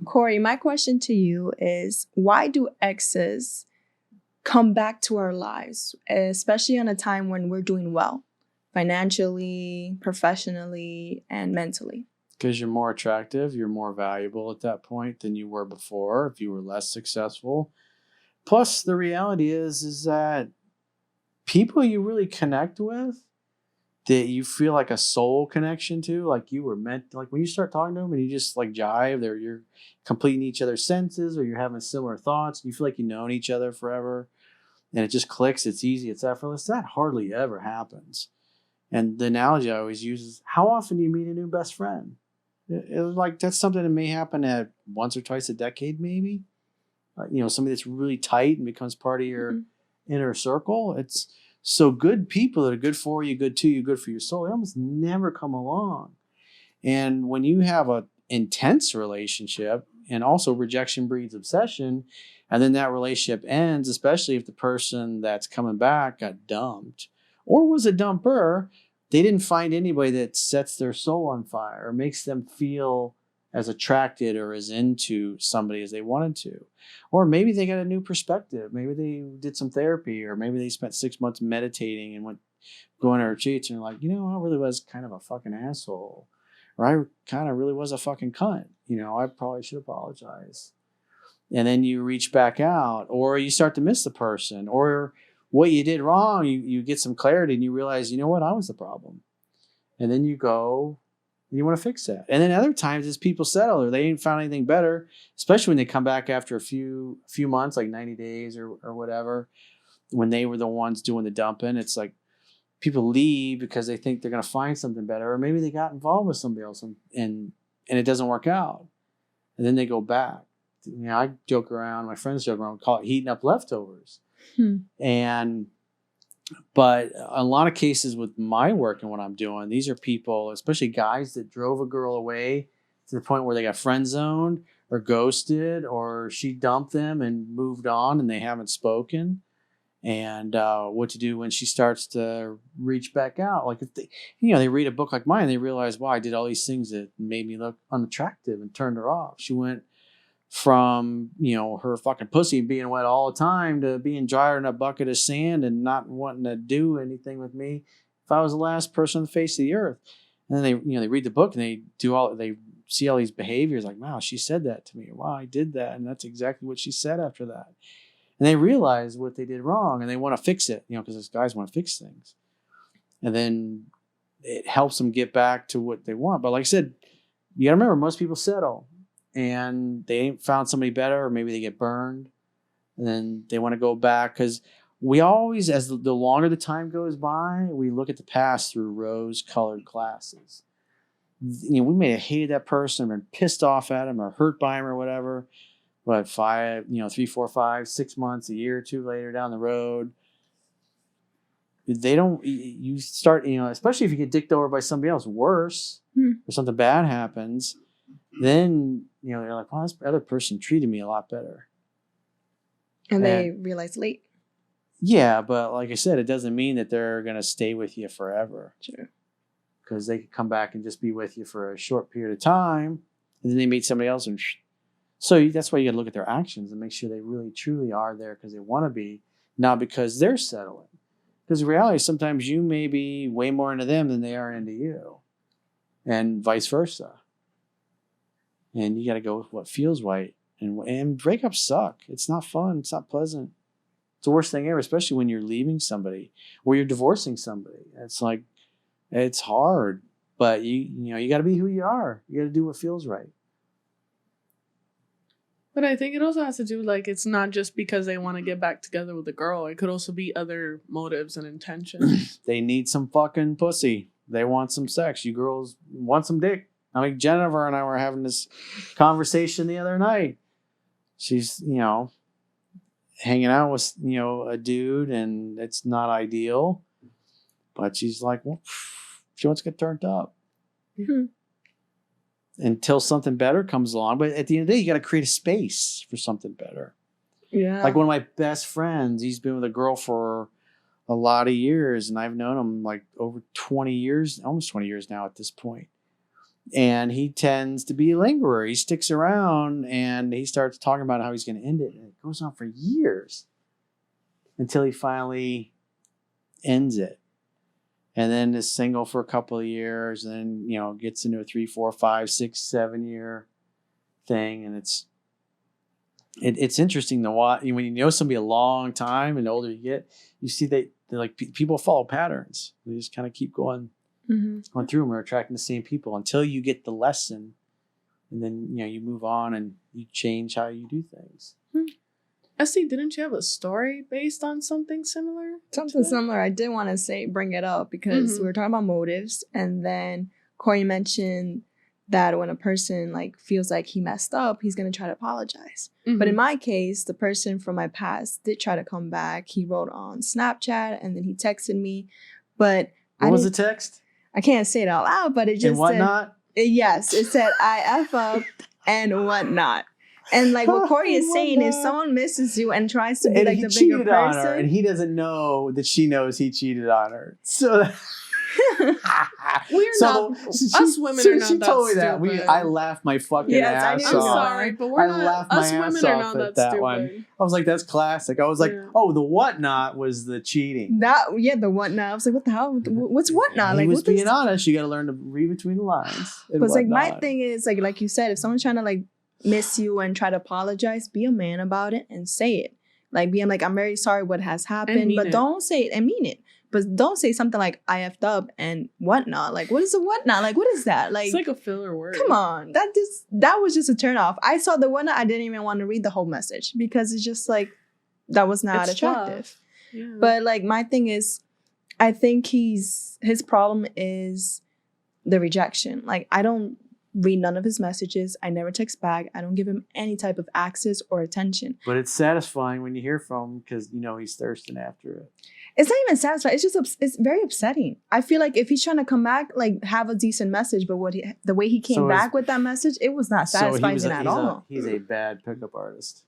Corey, my question to you is, why do exes come back to our lives, especially in a time when we're doing well, financially, professionally, and mentally? Because you're more attractive, you're more valuable at that point than you were before if you were less successful. Plus, the reality is that people you really connect with, that you feel like a soul connection to, like you were meant, like when you start talking to them and you just like jive, you're completing each other's senses, or you're having similar thoughts, and you feel like you've known each other forever, and it just clicks, it's easy, it's effortless. That hardly ever happens. And the analogy I always use is, how often do you meet a new best friend? Like that's something that may happen at once or twice a decade, maybe. Somebody that's really tight and becomes part of your inner circle. It's so good people that are good for you, good to you, good for your soul. They almost never come along. And when you have an intense relationship, and also rejection breeds obsession, and then that relationship ends, especially if the person that's coming back got dumped or was a dumper, they didn't find anybody that sets their soul on fire or makes them feel as attracted or as into somebody as they wanted to. Or maybe they got a new perspective. Maybe they did some therapy, or maybe they spent 6 months meditating and went going to retreats and like, I really was kind of a fucking asshole. Or I kind of really was a fucking cunt. I probably should apologize. And then you reach back out, or you start to miss the person, or what you did wrong, you get some clarity and you realize, you know what, I was the problem. And then you go, you want to fix that. And then other times as people settle or they ain't found anything better, especially when they come back after a few months, like 90 days or whatever, when they were the ones doing the dumping, it's like people leave because they think they're going to find something better, or maybe they got involved with somebody else and it doesn't work out. And then they go back. I joke around, my friends joke around, call it heating up leftovers. But a lot of cases with my work and what I'm doing, these are people, especially guys that drove a girl away to the point where they got friend zoned or ghosted, or she dumped them and moved on and they haven't spoken. And what to do when she starts to reach back out. Like if they read a book like mine, they realize, wow, I did all these things that made me look unattractive and turned her off. She went from, her fucking pussy being wet all the time to being drier in a bucket of sand and not wanting to do anything with me if I was the last person on the face of the earth. And then they read the book and they see all these behaviors like, wow, she said that to me. Wow, I did that. And that's exactly what she said after that. And they realize what they did wrong and they want to fix it, because those guys want to fix things. And then it helps them get back to what they want. But like I said, you got to remember, most people settle and they ain't found somebody better, or maybe they get burned and then they want to go back. Because we always, as the longer the time goes by, we look at the past through rose-colored glasses. We may have hated that person or been pissed off at him or hurt by him or whatever. But 3, 4, 5, 6 months, a year or two later down the road, you start, especially if you get dicked over by somebody else worse or something bad happens, then, they're like, well, this other person treated me a lot better. And they realize late. Yeah, but like I said, it doesn't mean that they're going to stay with you forever. True. Because they could come back and just be with you for a short period of time, and then they meet somebody else and so that's why you got to look at their actions and make sure they really, truly are there because they want to be, not because they're settling. Because the reality is sometimes you may be way more into them than they are into you, and vice versa. And you got to go with what feels right. And breakups suck. It's not fun. It's not pleasant. It's the worst thing ever, especially when you're leaving somebody or you're divorcing somebody. It's like, it's hard, but you got to be who you are. You got to do what feels right. But I think it also has to do, it's not just because they want to get back together with a girl. It could also be other motives and intentions. They need some fucking pussy. They want some sex. You girls want some dick. I mean, Jennifer and I were having this conversation the other night. She's, hanging out with, a dude, and it's not ideal. But she's like, well, she wants to get turned up. Mm-hmm. Until something better comes along. But at the end of the day, you got to create a space for something better. Yeah. Like one of my best friends, he's been with a girl for a lot of years, and I've known him like over 20 years, almost 20 years now at this point. And he tends to be a lingerer. He sticks around and he starts talking about how he's going to end it. And it goes on for years until he finally ends it. And then is single for a couple of years, and then, gets into a 3, 4, 5, 6, 7 year thing. And it's interesting to watch. When you know somebody a long time and the older you get, you see they're like people follow patterns. They just kind of keep going through them, or attracting the same people until you get the lesson. And then, you move on and you change how you do things. Esty, didn't you have a story based on something similar? Something similar. I did want to bring it up because we were talking about motives, and then Corey mentioned that when a person like feels like he messed up, he's gonna try to apologize. But in my case, the person from my past did try to come back. He wrote on Snapchat and then he texted me. But what was the text? I can't say it out loud, but it just and whatnot. Yes, it said I F up and whatnot. And like what Corey is saying is someone misses you and tries to be like the bigger person. On her, and he doesn't know that she knows he cheated on her. So we're not. Us women are not she that told me stupid. that. I laughed my fucking ass off. I'm sorry, but we're not. Us women are not that stupid. One. I was like, that's classic. I was like, oh, the whatnot was the cheating. The whatnot. I was like, what the hell? What's whatnot? He was being honest. You got to learn to read between the lines. But like my thing is like you said, if someone's trying to like miss you and try to apologize, be a man about it and say it. Like being like, I'm very sorry what has happened, but don't say it and mean it. But don't say something like I effed up and whatnot. Like, what is a whatnot? Like, what is that? Like, it's like a filler word. Come on, that was just a turn off. I saw the whatnot. I didn't even want to read the whole message because it's just like that was not attractive. Yeah. But like my thing is, I think his problem is the rejection. Like I don't read none of his messages. I never text back. I don't give him any type of access or attention. But it's satisfying when you hear from him because he's thirsting after it. It's not even satisfying. It's just it's very upsetting. I feel like if he's trying to come back, like have a decent message, but the way he came back with that message, it was not satisfying at all. He's a bad pickup artist.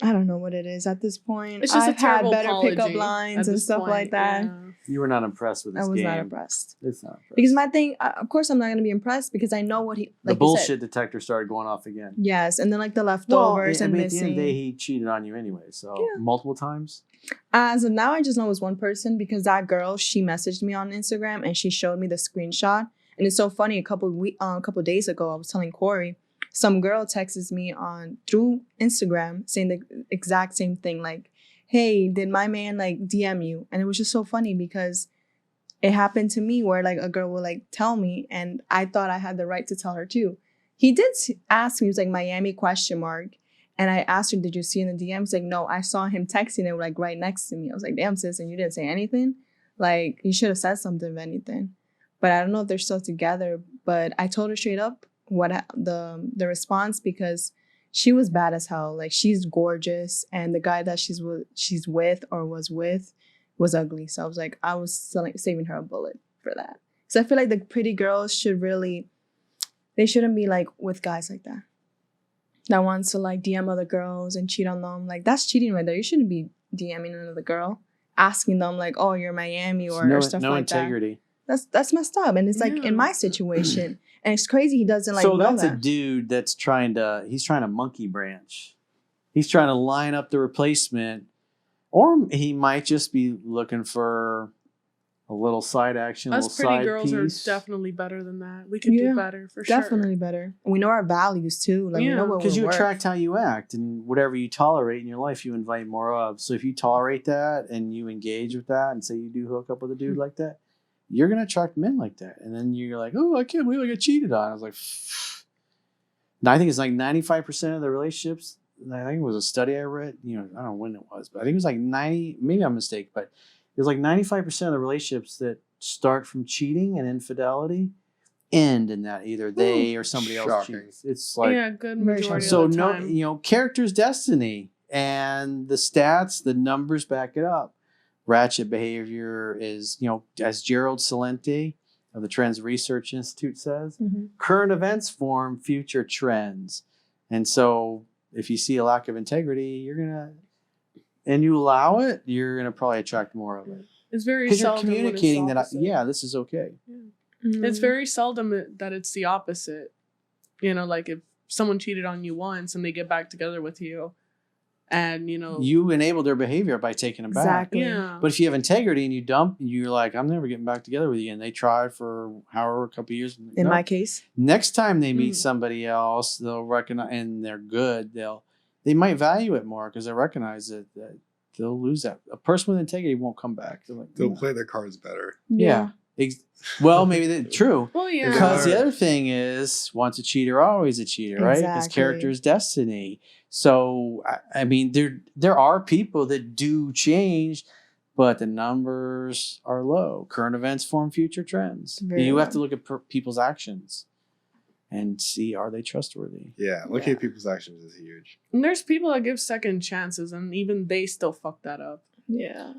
I don't know what it is at this point. It's just I've had better apology pickup lines and stuff like that. Yeah. You were not impressed with this game. I was not impressed. It's not impressed. Because my thing, of course, I'm not going to be impressed because I know what he. Like the bullshit detector started going off again. Yes, and then like the leftovers and missing. At the end of the day, he cheated on you anyway. So multiple times. As of now, I just know it was one person because that girl, she messaged me on Instagram and she showed me the screenshot. And it's so funny. A couple days ago, I was telling Corey, some girl texts me through Instagram saying the exact same thing. Like, hey, did my man like DM you? And it was just so funny because it happened to me where like a girl will like tell me and I thought I had the right to tell her too. He did ask me, he was like Miami ? And I asked her, did you see in the DMs? Like, no, I saw him texting it like right next to me. I was like, damn, sis, and you didn't say anything? Like, you should have said something if anything. But I don't know if they're still together. But I told her straight up what the response because she was bad as hell. Like, she's gorgeous. And the guy that she's with or was with was ugly. So I was like, I was saving her a bullet for that. So I feel like the pretty girls they shouldn't be like with guys like that. That wants to like DM other girls and cheat on them. Like that's cheating right there. You shouldn't be DMing another girl, asking them like, "Oh, you're Miami" or stuff like that. No integrity. That's messed up. And it's like in my situation, and it's crazy he doesn't like. So that's a dude that's trying to monkey branch. He's trying to line up the replacement, or he might just be looking for a little side action. Us pretty girls piece. Are definitely better than that. We could do better for sure. Definitely better. We know our values too. Like we know what because you attract how you act, and whatever you tolerate in your life, you invite more of. So if you tolerate that and you engage with that, and say you do hook up with a dude like that, you're gonna attract men like that. And then you're like, oh, I can't believe I got cheated on. I was like, now I think it's like 95% of the relationships. I think it was a study I read. I don't know when it was, but I think it was like 90. Maybe I'm mistaken, but there's like 95% of the relationships that start from cheating and infidelity end in that either they or somebody else cheats. It's like good majority of the time. Character's destiny and the stats, the numbers back it up. Ratchet behavior is, as Gerald Celente of the Trends Research Institute says, current events form future trends. And so if you see a lack of integrity, and you allow it, you're going to probably attract more of it. It's very because you're communicating that, this is okay. Yeah. It's very seldom that it's the opposite. You know, like if someone cheated on you once and they get back together with you, and you enable their behavior by taking them back. Exactly. Yeah. But if you have integrity and you dump, you're like, I'm never getting back together with you. And they try for however a couple of years. In my case, next time they meet somebody else, they'll recognize, and they're good. They might value it more because they recognize that they'll lose that. A person with integrity won't come back. They'll play their cards better. Yeah. Well, maybe true. Well, yeah. Because the other thing is, once a cheater, always a cheater, right? Because character is destiny. So, I mean, there are people that do change, but the numbers are low. Current events form future trends. You have to look at people's actions and see, are they trustworthy? Yeah, looking at people's actions is huge. And there's people that give second chances, and even they still fuck that up. Yeah.